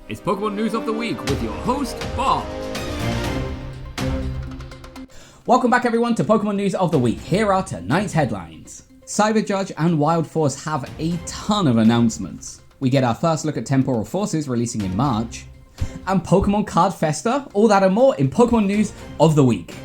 It's Pokemon News of the Week with your host, Bob. Welcome back everyone to Pokemon News of the Week. Here are tonight's headlines. Cyber Judge and Wild Force have a ton of announcements. We get our first look at Temporal Forces releasing in March. And Pokemon Card Festa, all that and more in Pokemon News of the Week.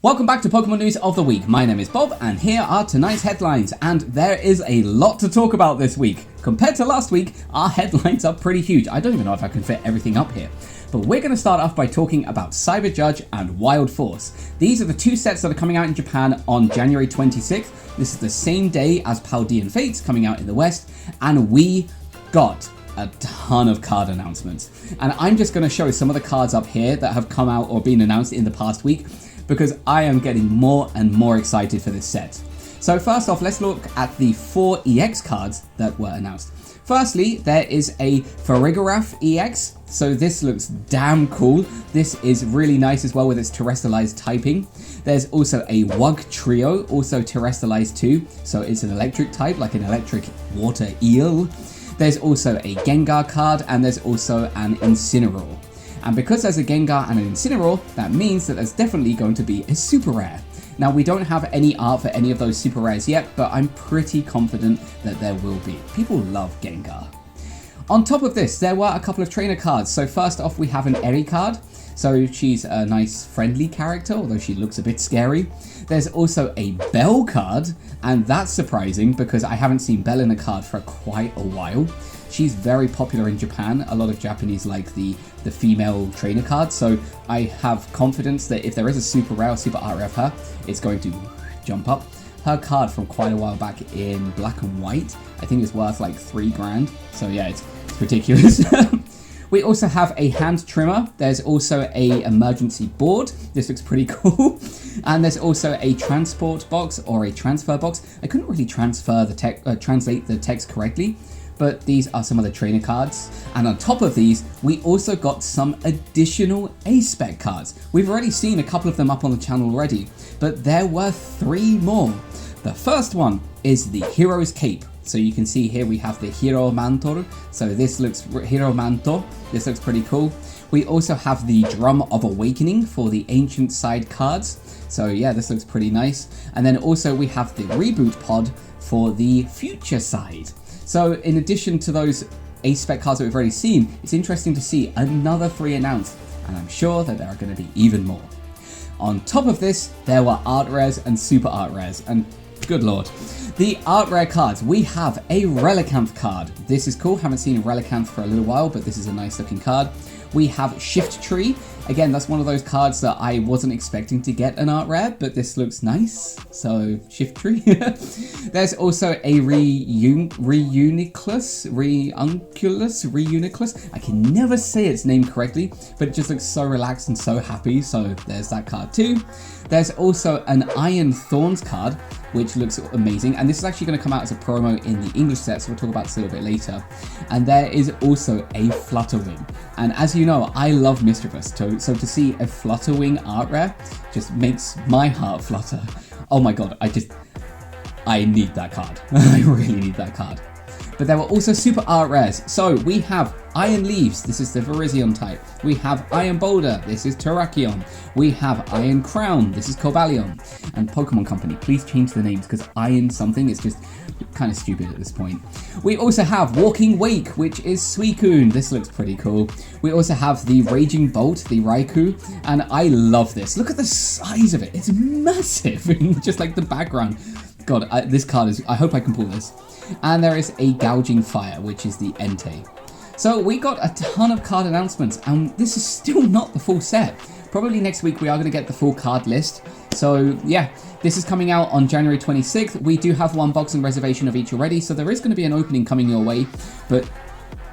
Welcome back to Pokemon News of the Week. My name is Bob and here are tonight's headlines, and there is a lot to talk about this week. Compared to last week, our headlines are pretty huge. I don't even know if I can fit everything up here. But we're going to start off by talking about Cyber Judge and Wild Force. These are the two sets that are coming out in Japan on January 26th. This is the same day as Paldean Fates coming out in the West, and we got a ton of card announcements. And I'm just going to show some of the cards up here that have come out or been announced in the past week, because I am getting more and more excited for this set. So first off, let's look at the 4 EX cards that were announced. Firstly, there is a Farigiraf EX, so this looks damn cool. This is really nice as well with its terrestrialized typing. There's also a Wug Trio, also terrestrialized too, so it's an electric type, like an electric water eel. There's also a Gengar card, and there's also an Incineroar. And because there's a Gengar and an Incineroar, that means that there's definitely going to be a super rare. Now, we don't have any art for any of those super rares yet, but I'm pretty confident that there will be. People love Gengar. On top of this, there were a couple of trainer cards. So first off, we have an Eri card. So she's a nice friendly character, although she looks a bit scary. There's also a Bell card, and that's surprising because I haven't seen Bell in a card for quite a while. She's very popular in Japan. A lot of Japanese like the female trainer card, so I have confidence that if there is a super rare or super art rare of her, it's going to jump up. Her card from quite a while back in black and white, I think is worth like $3,000. So yeah, it's ridiculous. We also have a hand trimmer. There's also a emergency board. This looks pretty cool. And there's also a transport box or a transfer box. I couldn't really translate the text correctly, but these are some of the trainer cards. And on top of these, we also got some additional A-Spec cards. We've already seen a couple of them up on the channel already, but there were 3 more. The first one is the Hero's Cape. So you can see here we have the Hero Mantor. So this looks Hero Manto. This looks pretty cool. We also have the Drum of Awakening for the Ancient side cards. So yeah, this looks pretty nice. And then also we have the Reboot Pod for the Future side. So in addition to those A-Spec cards that we've already seen, it's interesting to see another 3 announced, and I'm sure that there are going to be even more. On top of this, there were art rares and super art rares, and good lord. The art rare cards, we have a Relicanth card. This is cool, haven't seen a Relicanth for a little while, but this is a nice looking card. We have Shift Tree. Again, that's one of those cards that I wasn't expecting to get an art rare, but this looks nice. So, Shift Tree. There's also a Reuniclus. I can never say its name correctly, but it just looks so relaxed and so happy. So, there's that card too. There's also an Iron Thorns card, which looks amazing. And this is actually going to come out as a promo in the English set, so we'll talk about this a little bit later. And there is also a Flutterwing. And as you know, I love Mischievous, so to see a Flutterwing art rare just makes my heart flutter. Oh my god, I need that card. I really need that card. But there were also super art rares. So we have Iron Leaves, this is the Virizion type. We have Iron Boulder, this is Terrakion. We have Iron Crown, this is Cobalion. And Pokemon Company, please change the names because Iron something is just kind of stupid at this point. We also have Walking Wake, which is Suicune. This looks pretty cool. We also have the Raging Bolt, the Raikou, and I love this. Look at the size of it. It's massive, just like the background. God, this card is, I hope I can pull this. And there is a Gouging Fire, which is the Entei. So we got a ton of card announcements, and this is still not the full set. Probably next week we are going to get the full card list. So yeah, this is coming out on January 26th. We do have 1 box and reservation of each already, so there is going to be an opening coming your way. But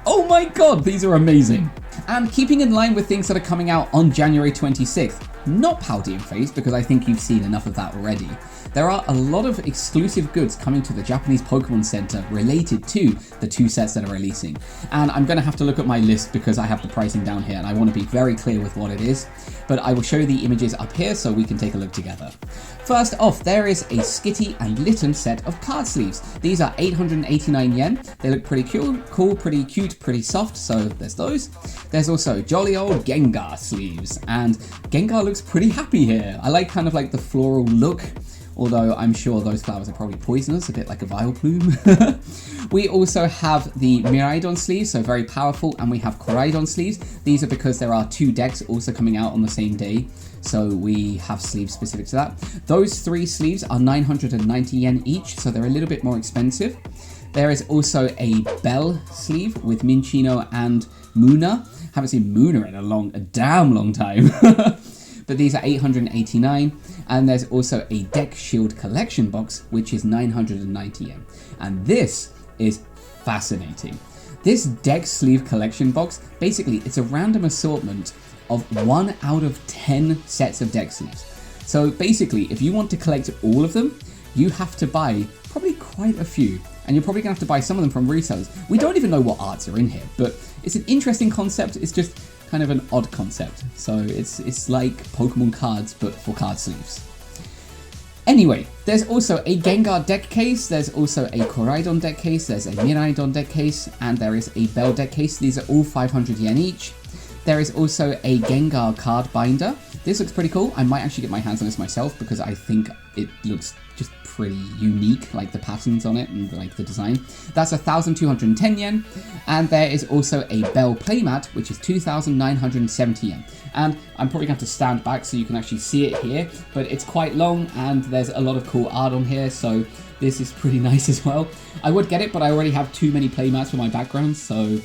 oh my god, these are amazing. And keeping in line with things that are coming out on January 26th, not Paldean Fates, because I think you've seen enough of that already. there are a lot of exclusive goods coming to the Japanese Pokemon Center related to the 2 sets that are releasing. And I'm going to have to look at my list because I have the pricing down here and I want to be very clear with what it is. But I will show you the images up here so we can take a look together. First off, there is a Skitty and Litten set of card sleeves. These are 889 yen. They look pretty cool, pretty cute, pretty soft, so there's those. There's also jolly old Gengar sleeves, and Gengar looks pretty happy here. I like kind of like the floral look, although I'm sure those flowers are probably poisonous, a bit like a Vileplume. We also have the Miraidon sleeves, so very powerful, and we have Koraidon sleeves. These are because there are 2 decks also coming out on the same day, so we have sleeves specific to that. Those 3 sleeves are 990 yen each, so they're a little bit more expensive. There is also a Bell sleeve with Minccino and Munna. Haven't seen Munna in a damn long time. But these are 889, and there's also a Deck Shield collection box, which is 990 yen. And this is fascinating. This Deck Sleeve collection box, basically, it's a random assortment of 1 out of 10 sets of deck sleeves. So basically, if you want to collect all of them, you have to buy probably quite a few. And you're probably going to have to buy some of them from resellers. We don't even know what arts are in here, but it's an interesting concept. It's just kind of an odd concept. So it's like Pokemon cards, but for card sleeves. Anyway, there's also a Gengar deck case, there's also a Koraidon deck case, there's a Miraidon deck case, and there is a Bell deck case. These are all 500 yen each. There is also a Gengar card binder. This looks pretty cool. I might actually get my hands on this myself because I think it looks just pretty unique, like the patterns on it and like the design. That's 1,210 yen. And there is also a Bell playmat, which is 2,970 yen. And I'm probably going to have to stand back so you can actually see it here, but it's quite long and there's a lot of cool art on here, so this is pretty nice as well. I would get it, but I already have too many playmats for my background, so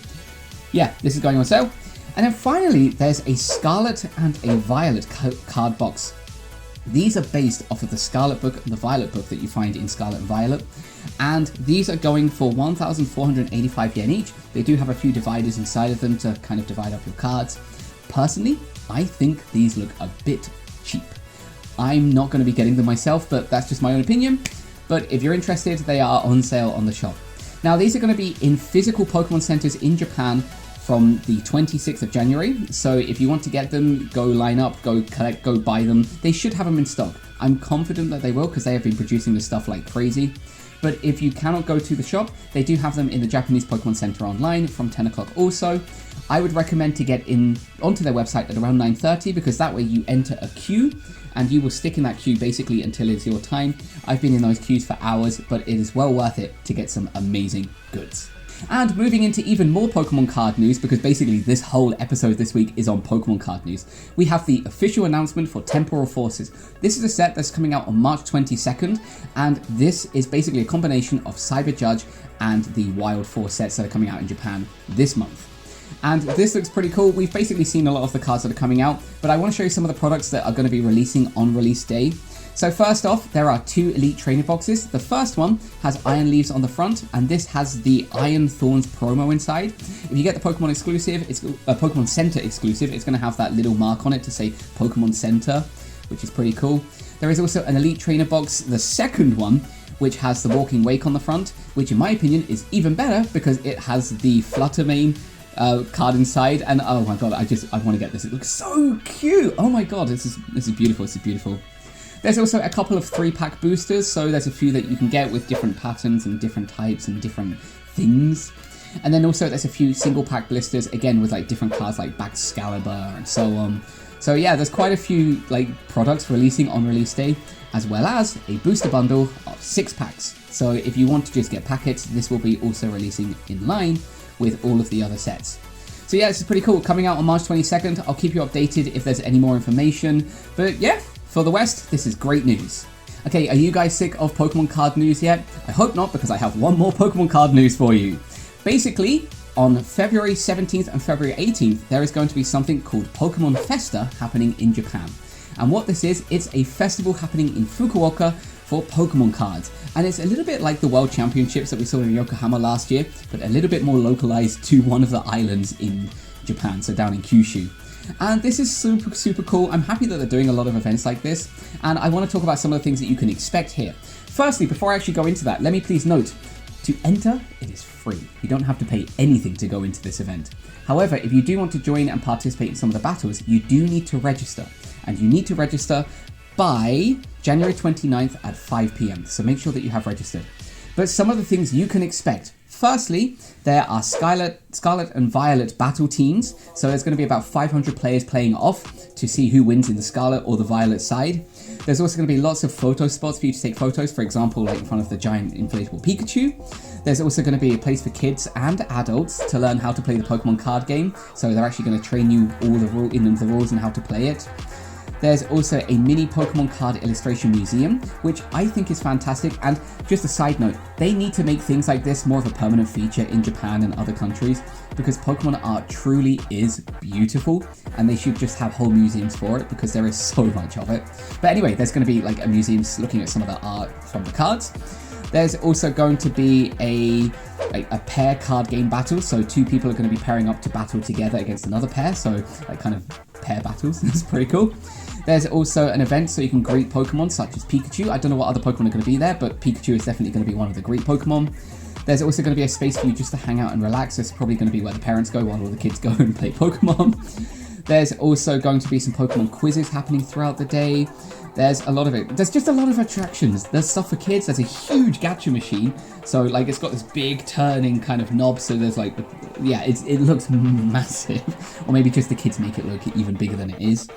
yeah, this is going on sale. And then finally, there's a Scarlet and a Violet card box. These are based off of the Scarlet book and the Violet book that you find in Scarlet and Violet. And these are going for 1,485 yen each. They do have a few dividers inside of them to kind of divide up your cards. Personally, I think these look a bit cheap. I'm not going to be getting them myself, but that's just my own opinion. But if you're interested, they are on sale on the shop. Now, these are going to be in physical Pokemon centers in Japan from the 26th of January. So if you want to get them, go line up, go collect, go buy them. They should have them in stock. I'm confident that they will because they have been producing this stuff like crazy. But if you cannot go to the shop, they do have them in the Japanese Pokemon Center online from 10 o'clock also. I would recommend to get in onto their website at around 9:30 because that way you enter a queue and you will stick in that queue basically until it's your time. I've been in those queues for hours, but it is well worth it to get some amazing goods. And moving into even more Pokemon card news, because basically this whole episode this week is on Pokemon card news, we have the official announcement for Temporal Forces. This is a set that's coming out on March 22nd, and this is basically a combination of Cyber Judge and the Wild Force sets that are coming out in Japan this month. And this looks pretty cool. We've basically seen a lot of the cards that are coming out, but I want to show you some of the products that are going to be releasing on release day. So first off, there are 2 Elite Trainer boxes. The first one has Iron Leaves on the front, and this has the Iron Thorns promo inside. If you get the Pokemon exclusive, it's a Pokemon Center exclusive, it's going to have that little mark on it to say Pokemon Center, which is pretty cool. There is also an Elite Trainer box, the second one, which has the Walking Wake on the front, which in my opinion is even better because it has the Fluttermane card inside, and oh my god, I want to get this. It looks so cute. Oh my god, this is beautiful. This is beautiful. There's also a couple of 3-pack boosters, so there's a few that you can get with different patterns and different types and different things. And then also there's a few single-pack blisters, again with like different cards like Baxcalibur and so on. So yeah, there's quite a few like products releasing on release day, as well as a booster bundle of 6 packs. So if you want to just get packets, this will be also releasing in line with all of the other sets. So yeah, this is pretty cool. Coming out on March 22nd. I'll keep you updated if there's any more information. But yeah, for the West, this is great news. Okay, are you guys sick of Pokemon card news yet? I hope not, because I have one more Pokemon card news for you. Basically, on February 17th and February 18th, there is going to be something called Pokemon Festa happening in Japan. And what this is, it's a festival happening in Fukuoka for Pokemon cards. And it's a little bit like the World Championships that we saw in Yokohama last year, but a little bit more localized to one of the islands in Japan, so down in Kyushu. And this is super, super cool. I'm happy that they're doing a lot of events like this, and I want to talk about some of the things that you can expect here. Firstly, before I actually go into that, let me please note, to enter, it is free. You don't have to pay anything to go into this event. However, if you do want to join and participate in some of the battles, you do need to register. And you need to register by January 29th at 5 p.m. So make sure that you have registered. But some of the things you can expect. Firstly, there are Scarlet and Violet battle teams. So there's going to be about 500 players playing off to see who wins in the Scarlet or the Violet side. There's also going to be lots of photo spots for you to take photos, for example, like in front of the giant inflatable Pikachu. There's also going to be a place for kids and adults to learn how to play the Pokemon card game. So they're actually going to train you all the rules and how to play it. There's also a mini Pokemon card illustration museum, which I think is fantastic. And just a side note, they need to make things like this more of a permanent feature in Japan and other countries, because Pokemon art truly is beautiful, and they should just have whole museums for it because there is so much of it. But anyway, there's going to be like a museum looking at some of the art from the cards. There's also going to be a pair card game battle, so two people are going to be pairing up to battle together against another pair, so like kind of pair battles. That's pretty cool. There's also an event so you can greet Pokemon such as Pikachu. I don't know what other Pokemon are going to be there, but Pikachu is definitely going to be one of the greet Pokemon. There's also going to be a space for you just to hang out and relax. It's probably going to be where the parents go while all the kids go and play Pokemon. There's also going to be some Pokemon quizzes happening throughout the day. There's a lot of it. There's just a lot of attractions. There's stuff for kids. There's a huge gacha machine. So like it's got this big turning kind of knob. So there's like, yeah, it looks massive. Or maybe just the kids make it look even bigger than it is.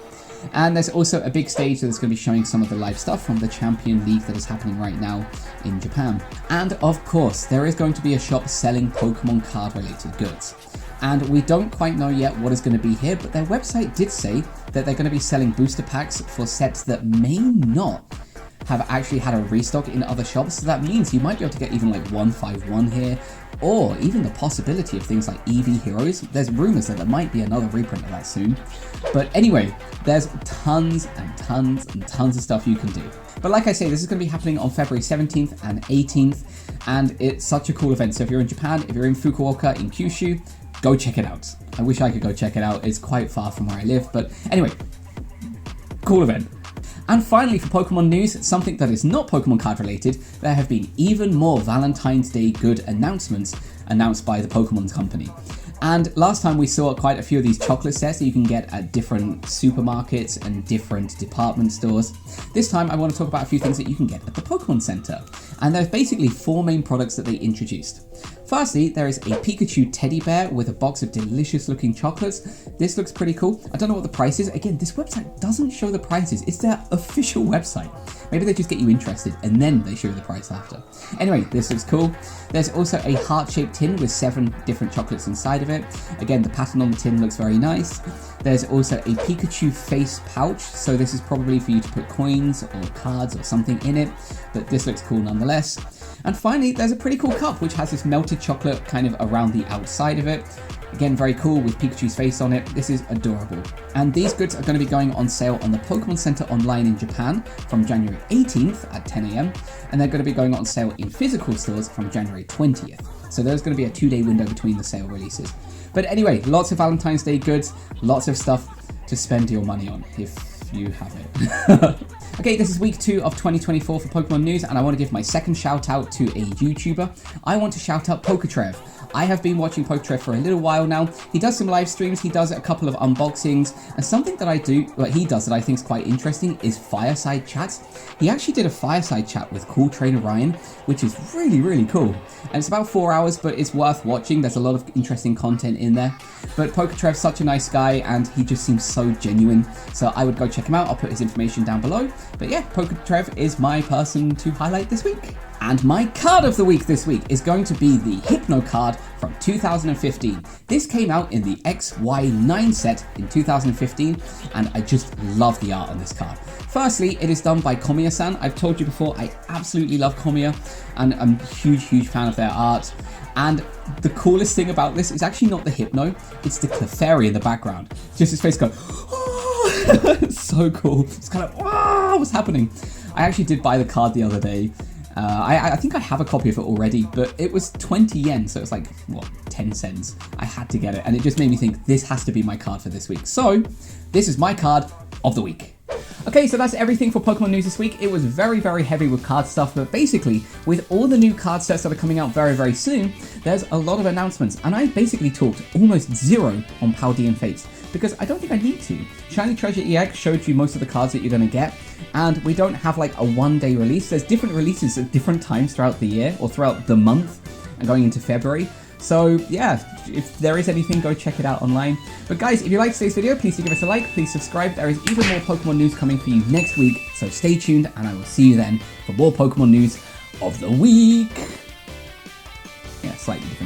And there's also a big stage that's going to be showing some of the live stuff from the Champion League that is happening right now in Japan. And of course, there is going to be a shop selling Pokemon card related goods. And we don't quite know yet what is going to be here, but their website did say that they're going to be selling booster packs for sets that may not have actually had a restock in other shops. So that means you might be able to get even like 151 here, or even the possibility of things like EV Heroes. There's rumors that there might be another reprint of that soon. But anyway, there's tons and tons and tons of stuff you can do. But like I say, this is going to be happening on February 17th and 18th, and it's such a cool event. So if you're in Japan, if you're in Fukuoka, in Kyushu, go check it out. I wish I could go check it out. It's quite far from where I live, but anyway, cool event. And finally, for Pokemon news, something that is not Pokemon card related, there have been even more Valentine's Day good announcements announced by the Pokemon company. And last time we saw quite a few of these chocolate sets that you can get at different supermarkets and different department stores. This time I want to talk about a few things that you can get at the Pokemon Center. And there's basically four main products that they introduced. Firstly, there is a Pikachu teddy bear with a box of delicious looking chocolates. This looks pretty cool. I don't know what the price is. Again, this website doesn't show the prices. It's their official website. Maybe they just get you interested and then they show you the price after. Anyway, this looks cool. There's also a heart-shaped tin with 7 different chocolates inside of it. Again, the pattern on the tin looks very nice. There's also a Pikachu face pouch. So this is probably for you to put coins or cards or something in it, but this looks cool nonetheless. And finally, there's a pretty cool cup which has this melted chocolate kind of around the outside of it. Again, very cool with Pikachu's face on it. This is adorable. And these goods are going to be going on sale on the Pokemon Center online in Japan from January 18th at 10 a.m. And they're going to be going on sale in physical stores from January 20th. So there's going to be a 2-day window between the sale releases. But anyway, lots of Valentine's Day goods, lots of stuff to spend your money on if you have it. Okay, this is week 2 of 2024 for Pokemon news, and I want to give my second shout out to a YouTuber. I want to shout out PokeTrev. I have been watching PokeTrev for a little while now. He does some live streams, he does a couple of unboxings, and something that he does that I think is quite interesting is fireside chats. He actually did a fireside chat with Cool Trainer Ryan, which is really, really cool. And it's about 4 hours, but it's worth watching. There's a lot of interesting content in there. But PokeTrev's such a nice guy, and he just seems so genuine. So I would go check him out. I'll put his information down below. But yeah, PokeTrev is my person to highlight this week. And my card of the week this week is going to be the Hypno card from 2015. This came out in the XY9 set in 2015, and I just love the art on this card. Firstly, it is done by Komiya-san. I've told you before, I absolutely love Komiya, and I'm a huge, huge fan of their art. And the coolest thing about this is actually not the Hypno, it's the Clefairy in the background. Just his face going, oh! It's so cool. It's kind of, wow, what's happening? I actually did buy the card the other day. I think I have a copy of it already, but it was 20 yen, so it's like, what, 10 cents. I had to get it, and it just made me think this has to be my card for this week. So this is my card of the week. Okay, so that's everything for Pokemon news this week. It was very, very heavy with card stuff, but basically, with all the new card sets that are coming out very, very soon, there's a lot of announcements, and I basically talked almost zero on Paldean Fates, because I don't think I need to. Shiny Treasure EX showed you most of the cards that you're going to get, and we don't have like a one-day release. There's different releases at different times throughout the year, or throughout the month, and going into February. So yeah, if there is anything, go check it out online. But guys, if you liked today's video, please do give us a like, please subscribe. There is even more Pokemon news coming for you next week, so stay tuned, and I will see you then for more Pokemon news of the week. Yeah, slightly different.